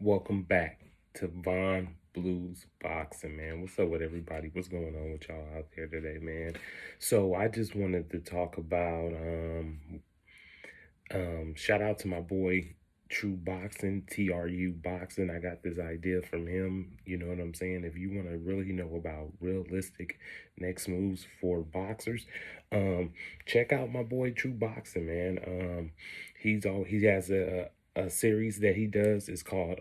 Welcome back to Von Blues Boxing, man. What's up with everybody? What's going on with y'all out there today, man? So I just wanted to talk about shout out to my boy TRU Boxing, TRU Boxing. I got this idea from him. You know what I'm saying? If you want to really know about realistic next moves for boxers, check out my boy TRU Boxing, man. He has a series that he does. It's called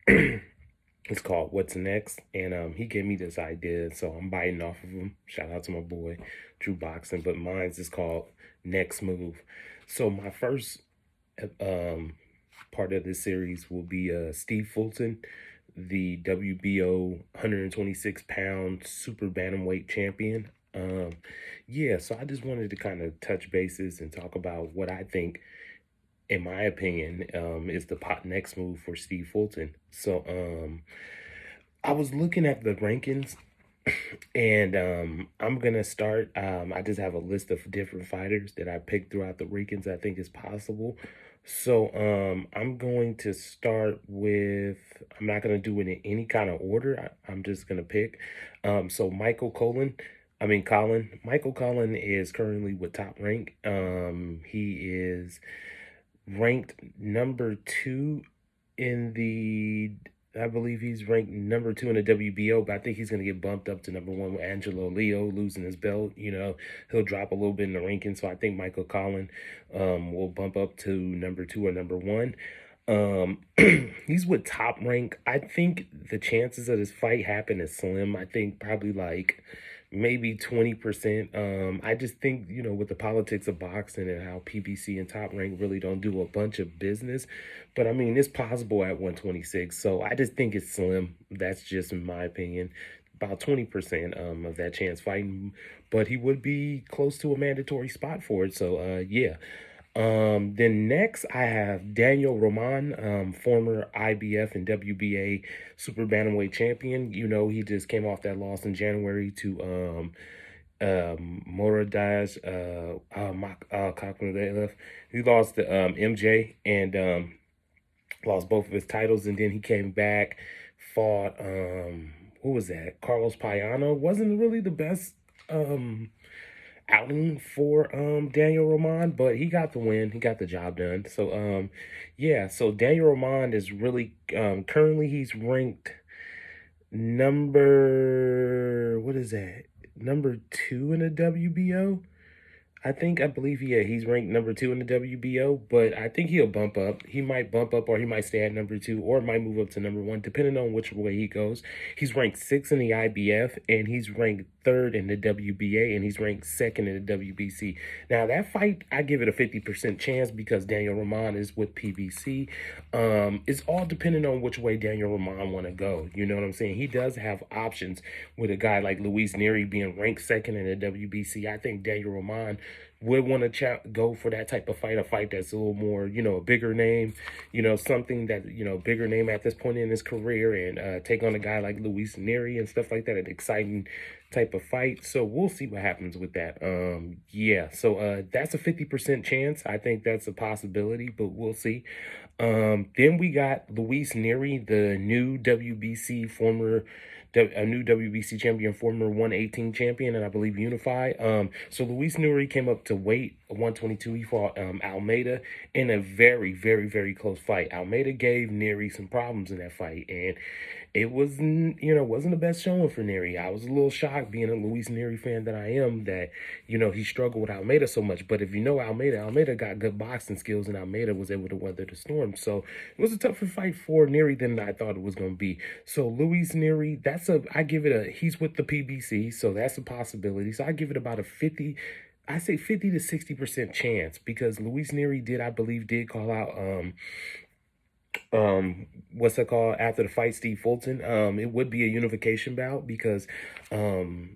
it's called What's Next, and he gave me this idea, so I'm biting off of him. Shout out to my boy TRU Boxing, but mine's is called Next Move. So my first um part of this series will be Steve Fulton, the WBO 126-pound super bantamweight champion. Yeah, so I just wanted to kind of touch bases and talk about what I think, in my opinion, is the pot next move for Steve Fulton. So I was looking at the rankings, and I'm gonna start. I just have a list of different fighters that I picked throughout the rankings I think is possible. So I'm going to start with. I'm not gonna do it in any kind of order. I'm just gonna pick. So Michael Collin is currently with Top Rank. He is ranked number two in the I believe he's ranked number two in the WBO, but I think he's going to get bumped up to number one with Angelo Leo losing his belt. You know, he'll drop a little bit in the ranking. So I think Michael Collin will bump up to number two or number one. He's with Top Rank. I think the chances of this fight happen is slim. I think probably like maybe 20%. I just think, with the politics of boxing and how PBC and Top Rank really don't do a bunch of business, but I mean, it's possible at 126. So I just think it's slim. That's just my opinion. About 20% of that chance fighting, but he would be close to a mandatory spot for it. So yeah. Then next I have Daniel Roman, former IBF and WBA super bantamweight champion. You know, he just came off that loss in January to Moradaz Kakmadelev. He lost to MJ and lost both of his titles, and then he came back, fought who was that? Carlos Payano. Wasn't really the best outing for Daniel Roman, but he got the win. He got the job done. So yeah, so Daniel Roman is really currently he's ranked number what is that? Number two in the WBO. I believe he's ranked number two in the WBO, but I think he'll bump up. He might bump up, or he might stay at number two, or might move up to number one, depending on which way he goes. He's ranked sixth in the IBF, and he's ranked third in the WBA, and he's ranked second in the WBC. Now, that fight, I give it a 50% chance because Daniel Roman is with PBC. It's all depending on which way Daniel Roman want to go. You know what I'm saying? He does have options with a guy like Luis Neri being ranked second in the WBC. I think Daniel Roman would want to go for that type of fight, a fight that's a little more, a bigger name, something that, bigger name at this point in his career, and take on a guy like Luis Neri and stuff like that, an exciting type of fight. So we'll see what happens with that. Yeah, so that's a 50% chance. I think that's a possibility, but we'll see. Then we got Luis Neri, the new WBC a new WBC champion, former 118 champion, and I believe Unify. So Luis Neri came up to weight 122. He fought Almeida in a very, very, very close fight. Almeida gave Neri some problems in that fight, and it wasn't the best showing for Neri. I was a little shocked, being a Luis Neri fan that I am, that he struggled with Almeida so much. But if you know Almeida got good boxing skills, and Almeida was able to weather the storm. So it was a tougher fight for Neri than I thought it was going to be. So Luis Neri, he's with the PBC, so that's a possibility. So I give it about I say 50 to 60% chance, because Luis Neri I believe did call out what's it called, after the fight, Steve Fulton. It would be a unification bout, because Ray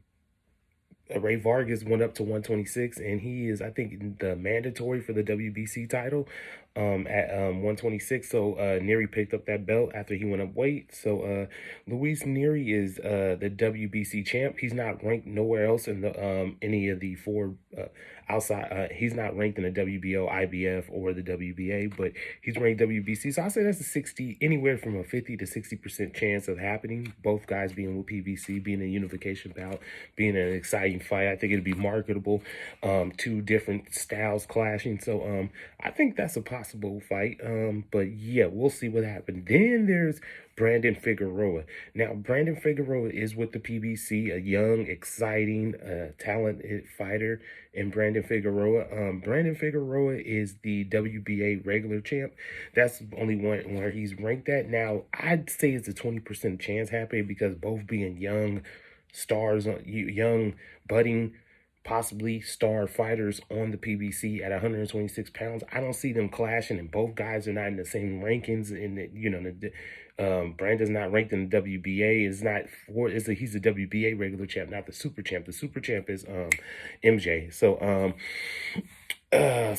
Vargas went up to 126, and he is, I think, the mandatory for the WBC title. at 126. So Neary picked up that belt after he went up weight. So Luis Neary is the WBC champ. He's not ranked nowhere else in the any of the four outside. He's not ranked in the WBO, IBF, or the WBA, but he's ranked WBC. So I say that's a 60, anywhere from a 50 to 60% chance of happening. Both guys being with PBC, being a unification bout, being an exciting fight. I think it'd be marketable. Two different styles clashing. So I think that's a possible fight. But yeah, we'll see what happens. Then there's Brandon Figueroa. Now, Brandon Figueroa is with the PBC, a young, exciting, talented fighter. And Brandon Figueroa is the WBA regular champ. That's the only one where he's ranked at. Now, I'd say it's a 20% chance happening because both being young stars, young budding, possibly star fighters on the PBC at 126 pounds. I don't see them clashing, and both guys are not in the same rankings. Brandon's not ranked in the WBA. He's a WBA regular champ, not the super champ. The super champ is MJ. So I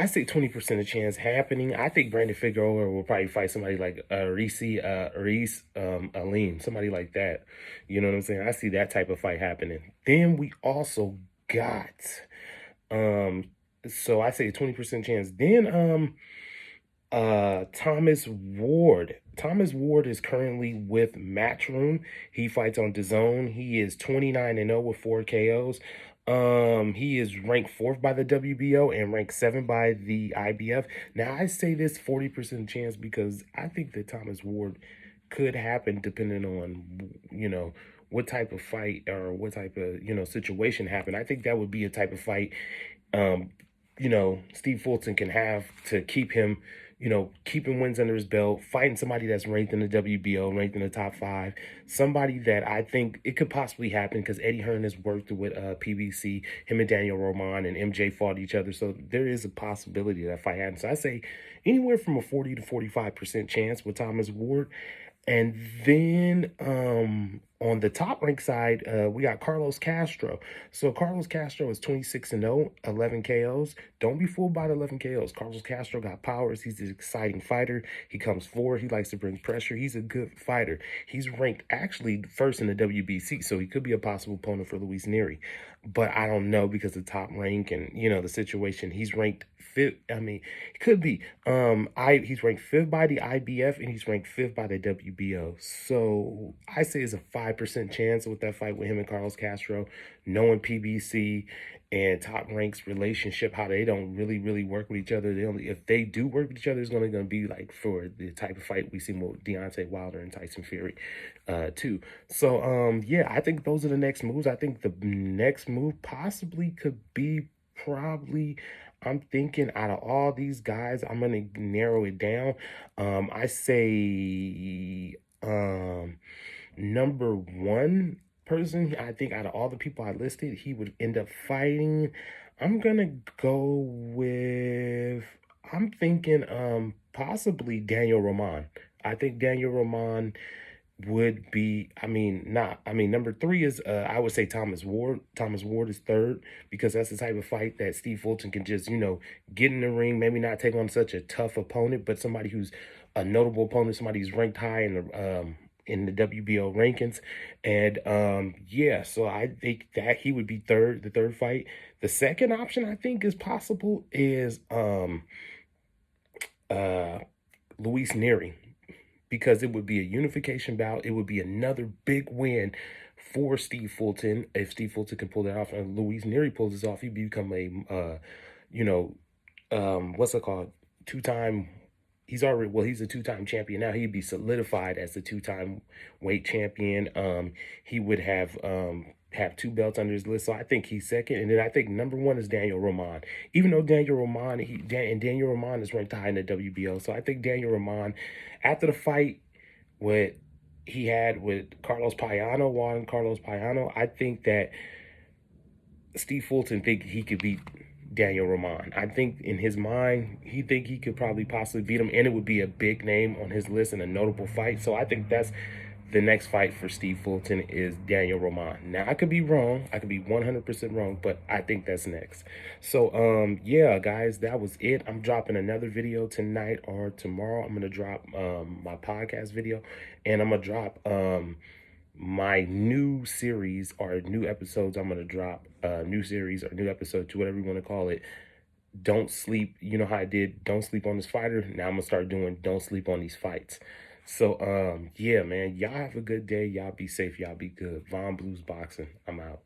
say 20% of chance happening. I think Brandon Figueroa will probably fight somebody like Reese Aleem, somebody like that. You know what I'm saying? I see that type of fight happening. Then we also got so I say 20% chance. Then Thomas Ward. Thomas Ward is currently with Matchroom. He fights on DAZN. He is 29-0 with 4 KOs. He is ranked 4th by the WBO and ranked 7th by the IBF. Now, I say this 40% chance because I think that Thomas Ward could happen depending on, what type of fight or what type of, situation happened. I think that would be a type of fight, Steve Fulton can have to keep him, keeping wins under his belt, fighting somebody that's ranked in the WBO, ranked in the top 5, somebody that I think it could possibly happen because Eddie Hearn has worked with PBC, him and Daniel Roman and MJ fought each other, so there is a possibility that fight happens. So I say anywhere from a 40 to 45% chance with Thomas Ward. And then on the top rank side, we got Carlos Castro. So Carlos Castro is 26-0, 11 KOs. Don't be fooled by the 11 KOs. Carlos Castro got powers. He's an exciting fighter. He comes forward. He likes to bring pressure. He's a good fighter. He's ranked actually first in the WBC, so he could be a possible opponent for Luis Neary. But I don't know because of the top rank and, the situation. He's ranked 5th. I mean, it could be. He's ranked 5th by the IBF and he's ranked 5th by the WBO. So I say it's a 5% chance with that fight with him and Carlos Castro, knowing PBC and top ranks relationship, how they don't really work with each other. If they do work with each other, it's going to be like for the type of fight we see with Deontay Wilder and Tyson Fury too. So yeah, I think those are the next moves. I think the next move possibly could be I'm thinking out of all these guys, I'm going to narrow it down. I say number one person, I think out of all the people I listed, he would end up fighting. I'm going to go with, I'm thinking possibly Daniel Roman. I think Daniel Roman would be, number 3 is, I would say Thomas Ward. Thomas Ward is 3rd because that's the type of fight that Steve Fulton can just, get in the ring, maybe not take on such a tough opponent, but somebody who's a notable opponent, somebody who's ranked high in the WBO rankings. And yeah, so I think that he would be the third fight. The second option I think is possible is Luis Neary, because it would be a unification bout. It would be another big win for Steve Fulton. If Steve Fulton can pull that off and Luis Neary pulls this off, he'd become a, what's it called? He's a 2-time champion now. He'd be solidified as the 2-time weight champion. He would have 2 belts under his list. So I think he's second. And then I think number 1 is Daniel Roman. Even though Daniel Roman is ranked high in the WBO. So I think Daniel Roman, after the fight he had with Carlos Payano, I think that Steve Fulton think he could beat Daniel Roman. I think in his mind, he could probably possibly beat him, and it would be a big name on his list and a notable fight. So I think that's the next fight for Steve Fulton is Daniel Roman. Now I could be wrong. I could be 100% wrong, but I think that's next. So yeah, guys, that was it. I'm dropping another video tonight or tomorrow. I'm gonna drop my podcast video, and I'm gonna drop my new series or new episodes. I'm gonna drop new series or new episode to whatever you want to call it. Don't sleep. You know how I did Don't Sleep on This Fighter? Now I'm gonna start doing Don't Sleep on These Fights. So yeah, man, y'all have a good day. Y'all be safe. Y'all be good. Von Blues Boxing. I'm out.